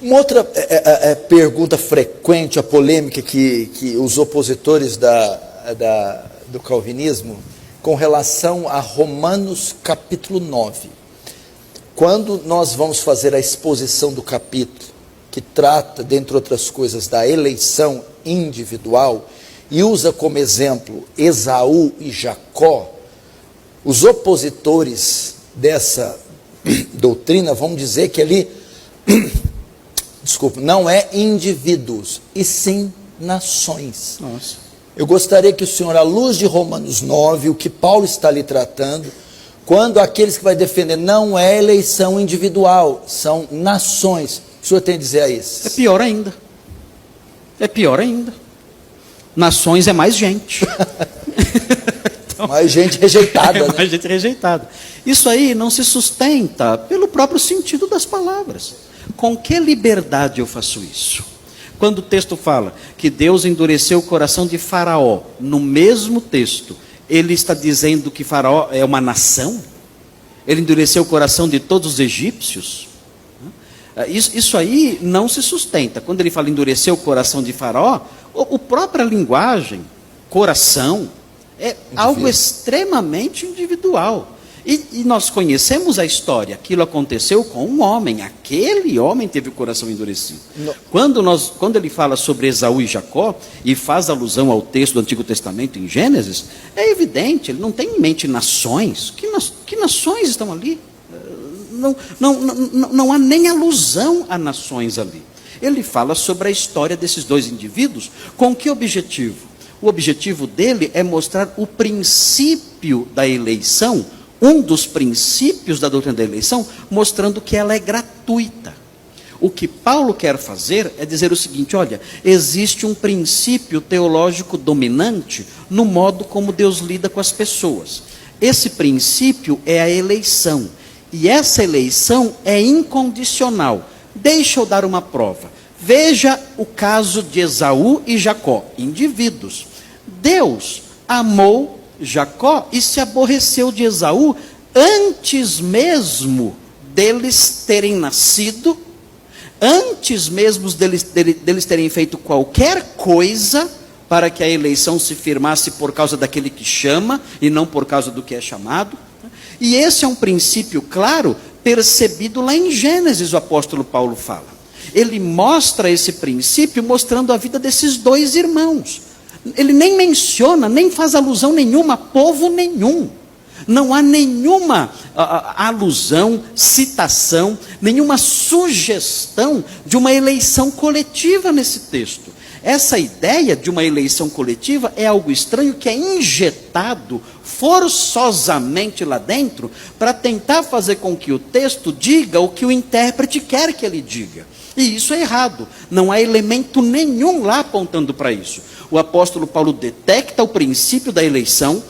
Uma outra pergunta frequente, a polêmica que os opositores do calvinismo, com relação a Romanos capítulo 9. Quando nós vamos fazer a exposição do capítulo, que trata, dentre outras coisas, da eleição individual, e usa como exemplo Esaú e Jacó, os opositores dessa doutrina vão dizer que ali, não é indivíduos, e sim nações. Nossa. Eu gostaria que o senhor, à luz de Romanos 9, o que Paulo está ali tratando, quando aqueles que vai defender não é eleição individual, são nações, o senhor tem a dizer a isso? É pior ainda. É pior ainda. Nações é mais gente. Então, mais gente rejeitada. Mais né? gente rejeitada. Isso aí não se sustenta pelo próprio sentido das palavras. Com que liberdade eu faço isso? Quando o texto fala que Deus endureceu o coração de Faraó, no mesmo texto, ele está dizendo que Faraó é uma nação? Ele endureceu o coração de todos os egípcios? Isso aí não se sustenta. Quando ele fala endurecer o coração de Faraó, a própria linguagem, coração, é algo extremamente individual. E nós conhecemos a história. Aquilo aconteceu com um homem. Aquele homem teve o coração endurecido. Quando ele fala sobre Esaú e Jacó, e faz alusão ao texto do Antigo Testamento em Gênesis, é evidente, ele não tem em mente nações. Que nações estão ali? Não há nem alusão a nações ali. Ele fala sobre a história desses dois indivíduos. Com que objetivo? O objetivo dele é mostrar o princípio da eleição, um dos princípios da doutrina da eleição, mostrando que ela é gratuita. O que Paulo quer fazer é dizer o seguinte: olha, existe um princípio teológico dominante no modo como Deus lida com as pessoas. Esse princípio é a eleição. E essa eleição é incondicional. Deixa eu dar uma prova. Veja o caso de Esaú e Jacó, indivíduos. Deus amou Jacó e se aborreceu de Esaú antes mesmo deles terem nascido, antes mesmo deles terem feito qualquer coisa para que a eleição se firmasse por causa daquele que chama e não por causa do que é chamado. E esse é um princípio claro, percebido lá em Gênesis, o apóstolo Paulo fala. Ele mostra esse princípio mostrando a vida desses dois irmãos. Ele nem menciona, nem faz alusão nenhuma a povo nenhum. Não há nenhuma alusão, citação, nenhuma sugestão de uma eleição coletiva nesse texto. Essa ideia de uma eleição coletiva é algo estranho que é injetado forçosamente lá dentro para tentar fazer com que o texto diga o que o intérprete quer que ele diga. E isso é errado. Não há elemento nenhum lá apontando para isso. O apóstolo Paulo detecta o princípio da eleição,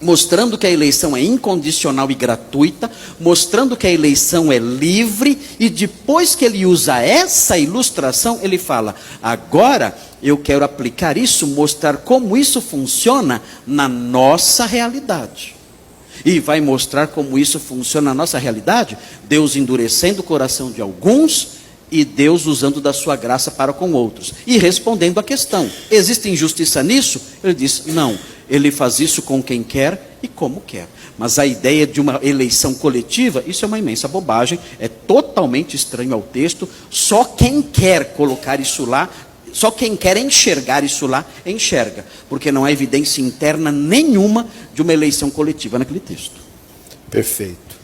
mostrando que a eleição é incondicional e gratuita, mostrando que a eleição é livre, e depois que ele usa essa ilustração, ele fala: agora eu quero aplicar isso, mostrar como isso funciona na nossa realidade. E vai mostrar como isso funciona na nossa realidade, Deus endurecendo o coração de alguns, e Deus usando da sua graça para com outros. E respondendo à questão: existe injustiça nisso? Ele diz: não. Ele faz isso com quem quer e como quer. Mas a ideia de uma eleição coletiva, isso é uma imensa bobagem, é totalmente estranho ao texto. Só quem quer colocar isso lá, só quem quer enxergar isso lá, enxerga. Porque não há evidência interna nenhuma de uma eleição coletiva naquele texto. Perfeito.